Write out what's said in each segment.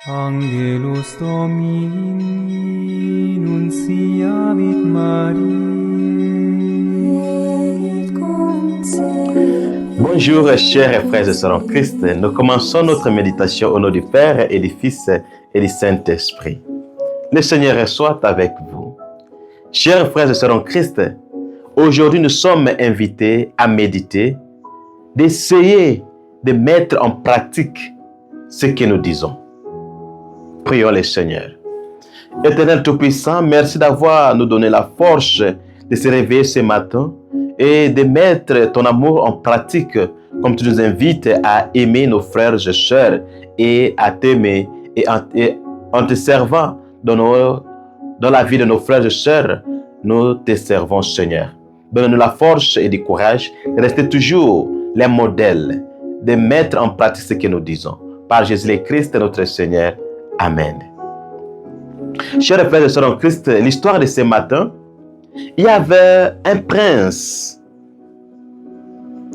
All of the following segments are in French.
Angelus Domini nunciavit Mariae et concebit. Bonjour chers frères et sœurs en Christ, nous commençons notre méditation au nom du Père et du Fils et du Saint-Esprit. Le Seigneur soit avec vous. Chers frères et sœurs en Christ, aujourd'hui nous sommes invités à méditer, d'essayer de mettre en pratique ce que nous disons. Prions le Seigneur. Éternel Tout-Puissant, merci d'avoir nous donné la force de se réveiller ce matin et de mettre ton amour en pratique, comme tu nous invites à aimer nos frères et sœurs et à t'aimer et en te servant dans la vie de nos frères et sœurs, nous te servons, Seigneur. Donne-nous la force et du courage de rester toujours les modèles, de mettre en pratique ce que nous disons. Par Jésus-Christ, notre Seigneur. Amen. Chers frères et sœurs en Christ, l'histoire de ce matin, il y avait un prince.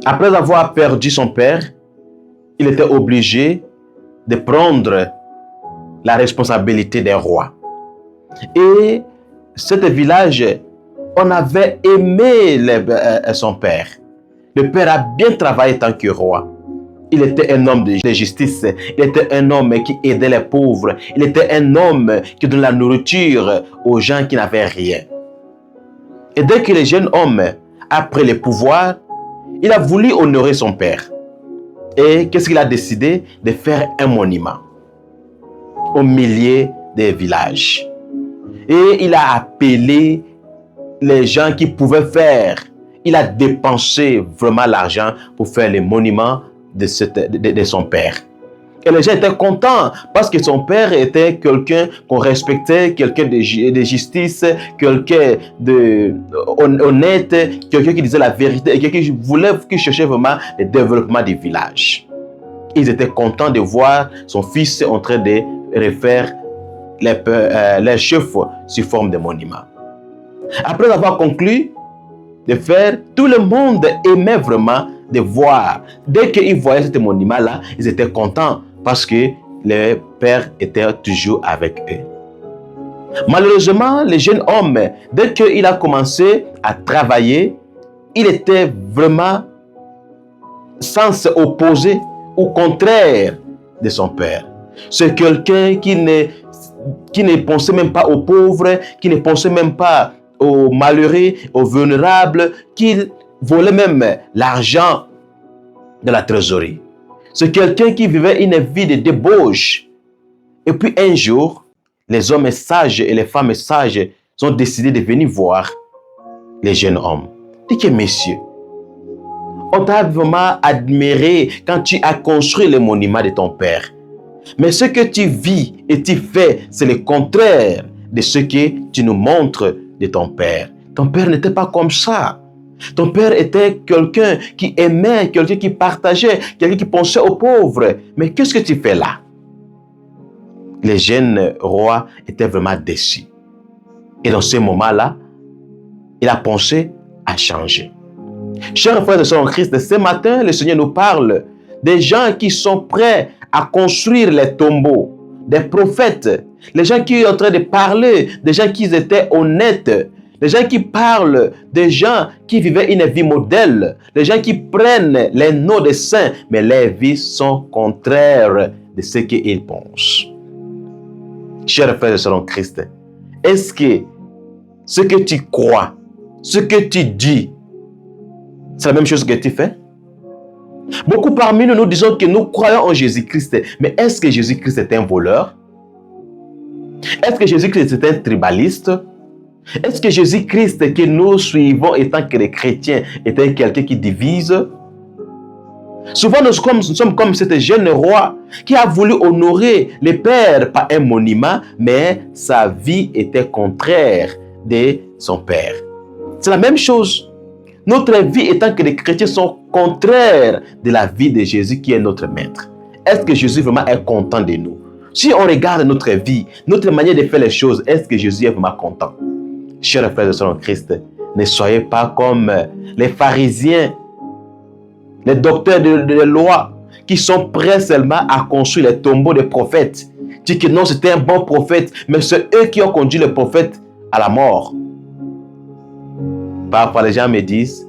Après avoir perdu son père, il était obligé de prendre la responsabilité d'un roi. Et ce village, on avait aimé son père. Le père a bien travaillé tant que roi. Il était un homme de justice. Il était un homme qui aidait les pauvres. Il était un homme qui donnait la nourriture aux gens qui n'avaient rien. Et dès que le jeune homme a pris le pouvoir, il a voulu honorer son père. Et qu'est-ce qu'il a décidé? De faire un monument au milieu des villages. Et il a appelé les gens qui pouvaient faire. Il a dépensé vraiment l'argent pour faire le monument de son père. Et les gens étaient contents parce que son père était quelqu'un qu'on respectait, quelqu'un de justice, quelqu'un d'honnête, quelqu'un qui disait la vérité et quelqu'un qui cherchait vraiment le développement du village. Ils étaient contents de voir son fils en train de refaire les chefs sous forme de monument. Après avoir conclu de faire, tout le monde aimait vraiment de voir. Dès qu'ils voyaient ce monument-là, ils étaient contents parce que le père était toujours avec eux. Malheureusement, le jeune homme, dès qu'il a commencé à travailler, il était vraiment sans opposer au contraire de son père. C'est quelqu'un qui ne pensait même pas aux pauvres, qui ne pensait même pas aux malheureux, aux vulnérables, qui volait même l'argent de la trésorerie. C'est quelqu'un qui vivait une vie de débauche. Et puis un jour, les hommes sages et les femmes sages ont décidé de venir voir les jeunes hommes. Dit que messieurs, on t'a vraiment admiré quand tu as construit le monument de ton père. Mais ce que tu vis et tu fais, c'est le contraire de ce que tu nous montres de ton père. Ton père n'était pas comme ça. Ton père était quelqu'un qui aimait, quelqu'un qui partageait, quelqu'un qui pensait aux pauvres. Mais qu'est-ce que tu fais là? Le jeune roi était vraiment déçu. Et dans ce moment-là, il a pensé à changer. Chers frères et sœurs en Christ, ce matin, le Seigneur nous parle des gens qui sont prêts à construire les tombeaux, des prophètes, les gens qui sont en train de parler, des gens qui étaient honnêtes, les gens qui parlent, des gens qui vivaient une vie modèle, les gens qui prennent les noms des saints, mais leurs vies sont contraires de ce qu'ils pensent. Chers frères et sœurs en Christ, est-ce que ce que tu crois, ce que tu dis, c'est la même chose que tu fais? Beaucoup parmi nous, nous disons que nous croyons en Jésus-Christ, mais est-ce que Jésus-Christ est un voleur? Est-ce que Jésus-Christ est un tribaliste? Est-ce que Jésus-Christ que nous suivons étant que les chrétiens est quelqu'un qui divise? Souvent nous sommes comme cet jeune roi qui a voulu honorer le père par un monument, mais sa vie était contraire de son père. C'est la même chose. Notre vie étant que les chrétiens sont contraires de la vie de Jésus qui est notre maître. Est-ce que Jésus vraiment est content de nous? Si on regarde notre vie, notre manière de faire les choses, est-ce que Jésus est vraiment content? Chers frères et sœurs en Christ, ne soyez pas comme les pharisiens, les docteurs de loi, qui sont prêts seulement à construire les tombeaux des prophètes, dit que non, c'était un bon prophète, mais c'est eux qui ont conduit le prophète à la mort. Parfois, les gens me disent,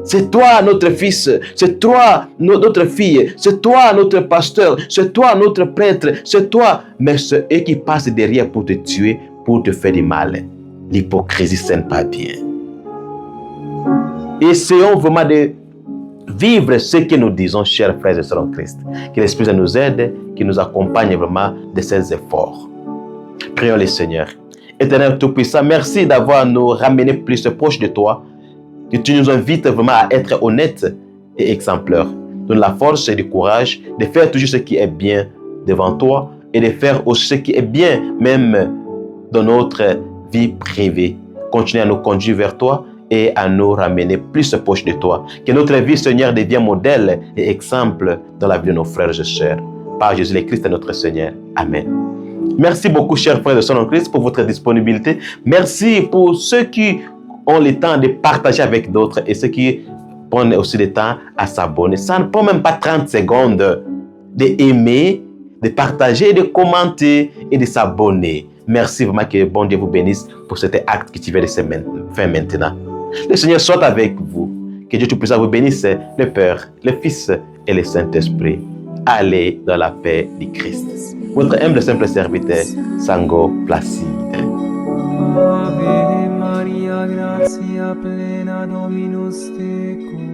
c'est toi notre fils, c'est toi notre fille, c'est toi notre pasteur, c'est toi notre prêtre, c'est toi. Mais c'est eux qui passent derrière pour te tuer, pour te faire du mal. L'hypocrisie, ce n'est pas bien. Essayons vraiment de vivre ce que nous disons, chers frères et sœurs en Christ. Que l'Esprit nous aide, qu'il nous accompagne vraiment de ces efforts. Prions le Seigneur. Éternel Tout-Puissant, merci d'avoir nous ramené plus proche de toi. Que tu nous invites vraiment à être honnêtes et exemplaires. Donne la force et le courage de faire toujours ce qui est bien devant toi et de faire aussi ce qui est bien même dans notre vie privée. Continue à nous conduire vers toi et à nous ramener plus proche de toi. Que notre vie, Seigneur, devienne modèle et exemple dans la vie de nos frères et sœurs. Par Jésus le Christ, notre Seigneur. Amen. Merci beaucoup, chers frères et sœurs en Christ, pour votre disponibilité. Merci pour ceux qui ont le temps de partager avec d'autres et ceux qui prennent aussi le temps à s'abonner. Ça ne prend même pas 30 secondes d'aimer, de partager, de commenter et de s'abonner. Merci vraiment, que bon Dieu vous bénisse pour cet acte que tu viens de faire maintenant. Le Seigneur soit avec vous. Que Dieu Tout-Puissant vous bénisse, le Père, le Fils et le Saint-Esprit. Allez dans la paix du Christ. Votre humble simple serviteur, Sango Placide. Ave Maria, gratia plena Dominus tecum.